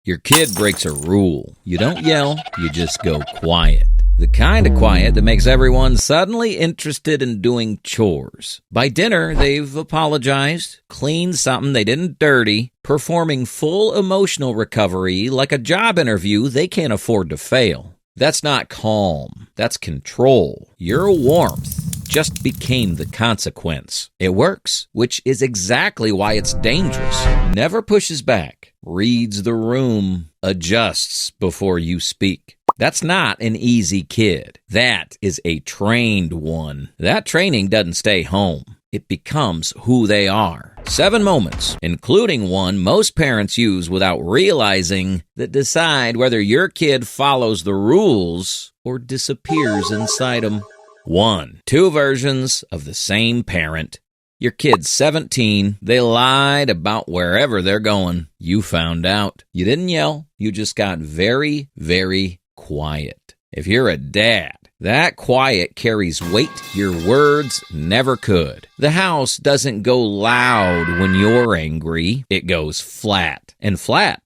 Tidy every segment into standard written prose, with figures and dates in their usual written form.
Your kid breaks a rule. You don't yell, you just go quiet. The kind of quiet that makes everyone suddenly interested in doing chores. By dinner, they've apologized, cleaned something they didn't dirty, performing full emotional recovery like a job interview they can't afford to fail. That's not calm. That's control. Your warmth just became the consequence. It works, which is exactly why it's dangerous. Never pushes back, reads the room, adjusts before you speak. That's not an easy kid. That is a trained one. That training doesn't stay home. It becomes who they are. 7 moments, including one most parents use without realizing, that decide whether your kid follows the rules or disappears inside them. 1. 2 versions of the same parent. Your kid's 17. They lied about wherever they're going. You found out. You didn't yell. You just got very, very quiet. If you're a dad, that quiet carries weight your words never could. The house doesn't go loud when you're angry. It goes flat. And flat,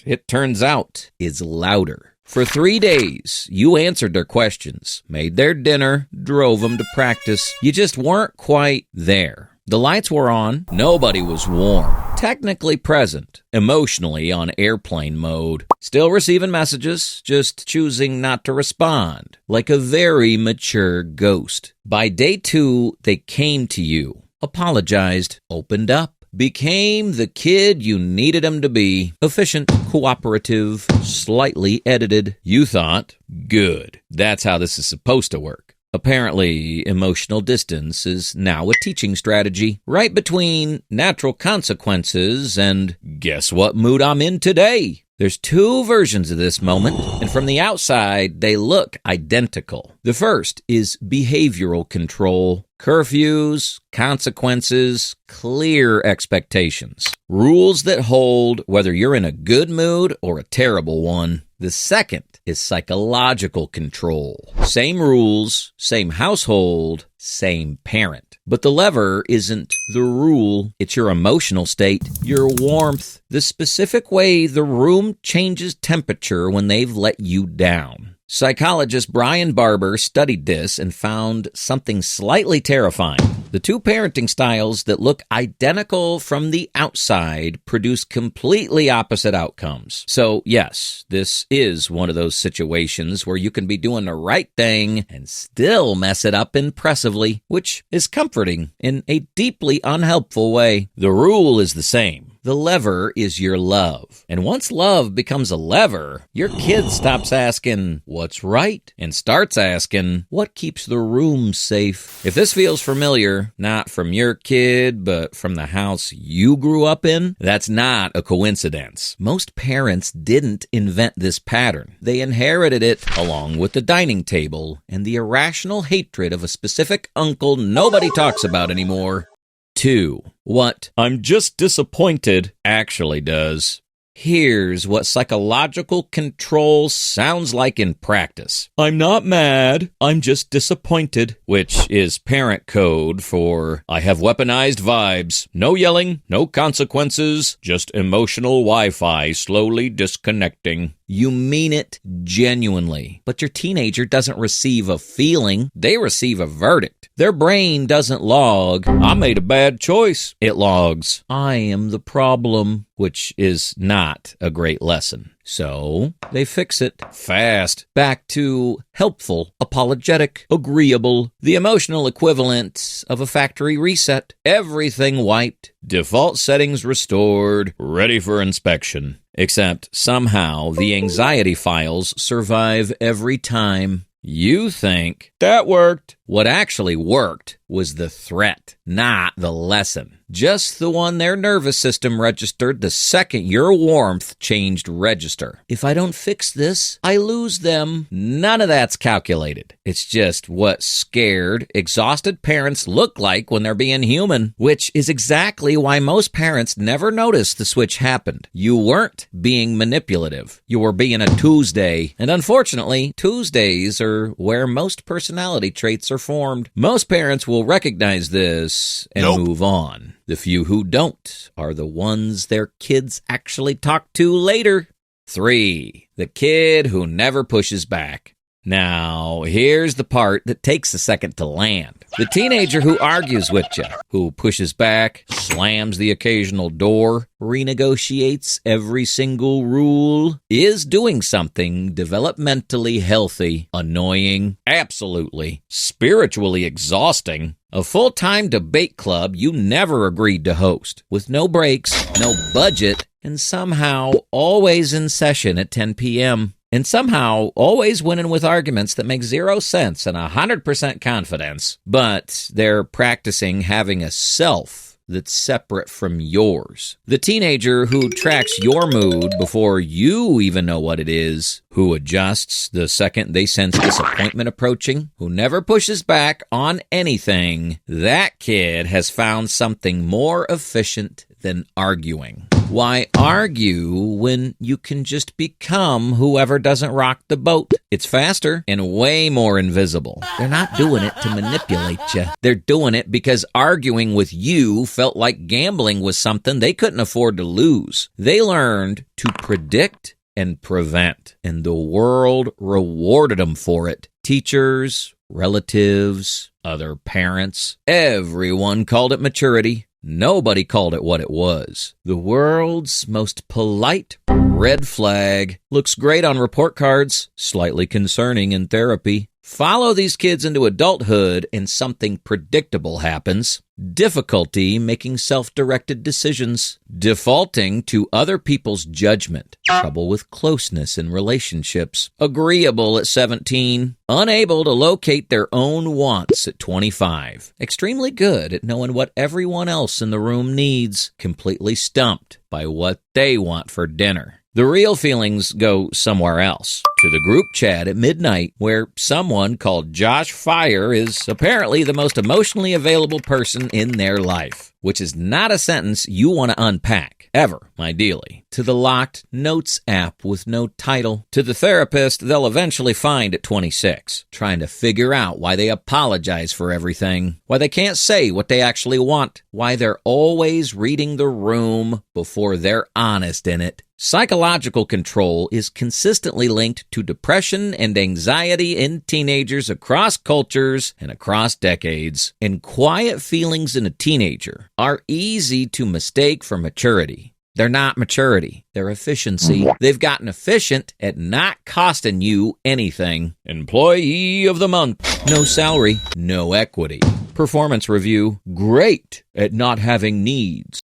it turns out, is louder. For 3 days, you answered their questions, made their dinner, drove them to practice. You just weren't quite there. The lights were on. Nobody was warm. Technically present. Emotionally on airplane mode. Still receiving messages, just choosing not to respond. Like a very mature ghost. By day 2, they came to you, apologized, opened up, became the kid you needed them to be. Efficient, cooperative, slightly edited. You thought, good. That's how this is supposed to work. Apparently, emotional distance is now a teaching strategy, right between natural consequences and guess what mood I'm in today. There's 2 versions of this moment, and from the outside, they look identical. The first is behavioral control, curfews, consequences, clear expectations, rules that hold whether you're in a good mood or a terrible one. The second is psychological control. Same rules, same household, same parent. But the lever isn't the rule, it's your emotional state, your warmth, the specific way the room changes temperature when they've let you down. Psychologist Brian Barber studied this and found something slightly terrifying. The 2 parenting styles that look identical from the outside produce completely opposite outcomes. So yes, this is one of those situations where you can be doing the right thing and still mess it up impressively, which is comforting in a deeply unhelpful way. The rule is the same. The lever is your love. And once love becomes a lever, your kid stops asking, what's right? And starts asking, what keeps the room safe? If this feels familiar, not from your kid, but from the house you grew up in, that's not a coincidence. Most parents didn't invent this pattern. They inherited it along with the dining table and the irrational hatred of a specific uncle nobody talks about anymore. 2. What I'm just disappointed actually does. Here's what psychological control sounds like in practice. I'm not mad, I'm just disappointed, which is parent code for I have weaponized vibes. No yelling, no consequences, just emotional Wi-Fi slowly disconnecting. You mean it genuinely, but your teenager doesn't receive a feeling, they receive a verdict. Their brain doesn't log, I made a bad choice. It logs, I am the problem, which is not a great lesson. So they fix it fast. Back to helpful, apologetic, agreeable, the emotional equivalent of a factory reset. Everything wiped, default settings restored, ready for inspection. Except somehow the anxiety files survive every time. You think that worked. What actually worked was the threat, not the lesson. Just the one their nervous system registered the second your warmth changed register. If I don't fix this, I lose them. None of that's calculated. It's just what scared, exhausted parents look like when they're being human, which is exactly why most parents never notice the switch happened. You weren't being manipulative. You were being a Tuesday. And unfortunately, Tuesdays are where most personality traits are formed. Most parents will recognize this and move on. The few who don't are the ones their kids actually talk to later. 3. The kid who never pushes back. Now, here's the part that takes a second to land. The teenager who argues with you, who pushes back, slams the occasional door, renegotiates every single rule, is doing something developmentally healthy, annoying, absolutely, spiritually exhausting. A full-time debate club you never agreed to host, with no breaks, no budget, and somehow always in session at 10 p.m., and somehow always winning with arguments that make 0 sense and 100% confidence, but they're practicing having a self that's separate from yours. The teenager who tracks your mood before you even know what it is, who adjusts the second they sense disappointment approaching, who never pushes back on anything, that kid has found something more efficient than arguing. Why argue when you can just become whoever doesn't rock the boat? It's faster and way more invisible. They're not doing it to manipulate you. They're doing it because arguing with you felt like gambling was something they couldn't afford to lose. They learned to predict and prevent, and the world rewarded them for it. Teachers, relatives, other parents, everyone called it maturity. Nobody called it what it was. The world's most polite red flag. Looks great on report cards, slightly concerning in therapy. Follow these kids into adulthood and something predictable happens. Difficulty making self-directed decisions. Defaulting to other people's judgment. Trouble with closeness in relationships. Agreeable at 17. Unable to locate their own wants at 25. Extremely good at knowing what everyone else in the room needs. Completely stumped by what they want for dinner. The real feelings go somewhere else, to the group chat at midnight, where someone called Josh Fire is apparently the most emotionally available person in their life, which is not a sentence you want to unpack, ever, ideally. To the locked notes app with no title. To the therapist they'll eventually find at 26, trying to figure out why they apologize for everything, why they can't say what they actually want, why they're always reading the room before they're honest in it. Psychological control is consistently linked to depression and anxiety in teenagers across cultures and across decades. And quiet feelings in a teenager are easy to mistake for maturity. They're not maturity. They're efficiency. They've gotten efficient at not costing you anything. Employee of the month. No salary, no equity. Performance review. Great at not having needs.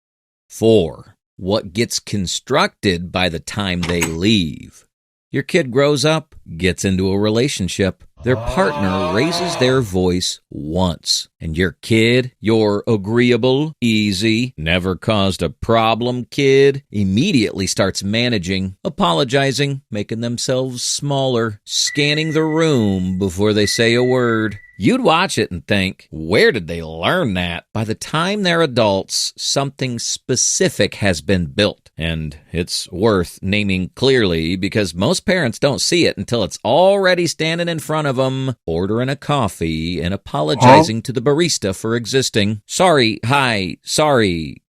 4. What gets constructed by the time they leave. Your kid grows up, gets into a relationship. Their partner raises their voice once. And your kid, your agreeable, easy, never caused a problem kid, immediately starts managing, apologizing, making themselves smaller, scanning the room before they say a word. You'd watch it and think, where did they learn that? By the time they're adults, something specific has been built. And it's worth naming clearly because most parents don't see it until it's already standing in front of them, ordering a coffee and apologizing to the barista for existing. Sorry, hi, sorry,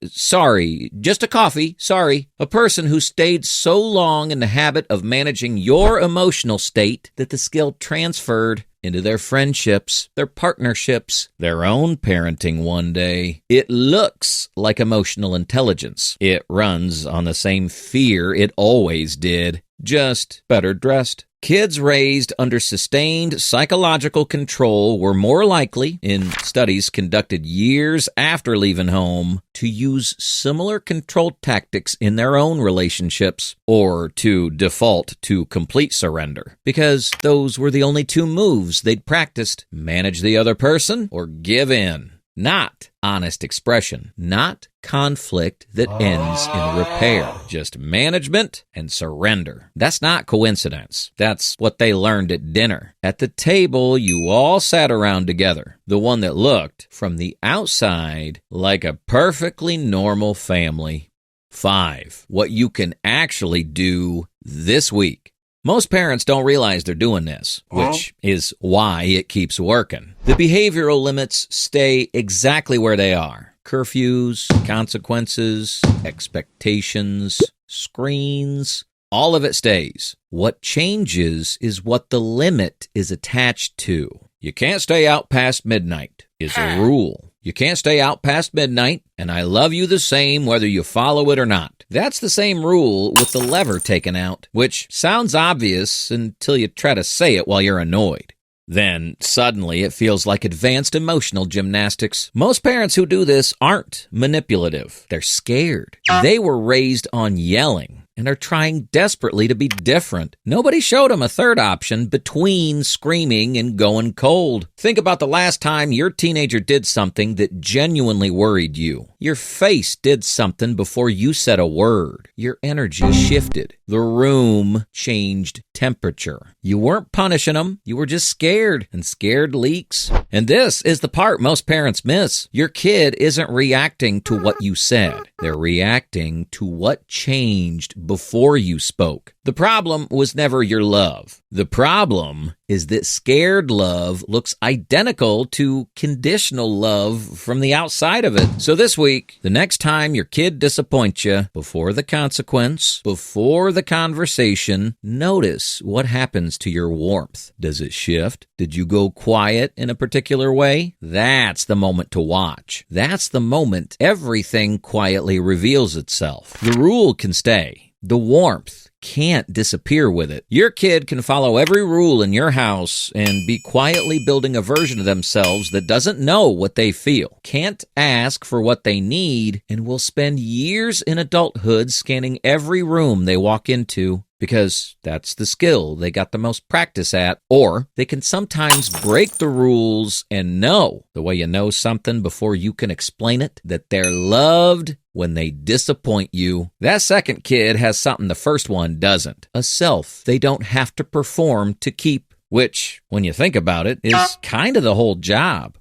sorry, just a coffee, sorry. A person who stayed so long in the habit of managing your emotional state that the skill transferred into their friendships, their partnerships, their own parenting one day. It looks like emotional intelligence. It runs on the same fear it always did, just better dressed. Kids raised under sustained psychological control were more likely, in studies conducted years after leaving home, to use similar control tactics in their own relationships or to default to complete surrender, because those were the only 2 moves they'd practiced: manage the other person or give in. Not honest expression, not conflict that ends in repair, just management and surrender. That's not coincidence. That's what they learned at dinner. At the table, you all sat around together, the one that looked from the outside like a perfectly normal family. 5. What you can actually do this week. Most parents don't realize they're doing this, which is why it keeps working. The behavioral limits stay exactly where they are. Curfews, consequences, expectations, screens, All of it stays. What changes is what the limit is attached to. You can't stay out past midnight is a rule. You can't stay out past midnight, and I love you the same whether you follow it or not. That's the same rule with the lever taken out, which sounds obvious until you try to say it while you're annoyed. Then, suddenly, it feels like advanced emotional gymnastics. Most parents who do this aren't manipulative. They're scared. They were raised on yelling and are trying desperately to be different. Nobody showed them a third option between screaming and going cold. Think about the last time your teenager did something that genuinely worried you. Your face did something before you said a word. Your energy shifted. The room changed temperature. You weren't punishing them. You were just scared, and scared leaks. And this is the part most parents miss. Your kid isn't reacting to what you said. They're reacting to what changed before you spoke. The problem was never your love. The problem is that scared love looks identical to conditional love from the outside of it. So this week, the next time your kid disappoints you, before the consequence, before the conversation, notice what happens to your warmth. Does it shift? Did you go quiet in a particular way? That's the moment to watch. That's the moment everything quietly reveals itself. The rule can stay. The warmth can't disappear with it. Your kid can follow every rule in your house and be quietly building a version of themselves that doesn't know what they feel, can't ask for what they need, and will spend years in adulthood scanning every room they walk into because that's the skill they got the most practice at. Or they can sometimes break the rules and know, the way you know something before you can explain it, that they're loved when they disappoint you. That second kid has something the first one doesn't. A self they don't have to perform to keep, which, when you think about it, is kind of the whole job.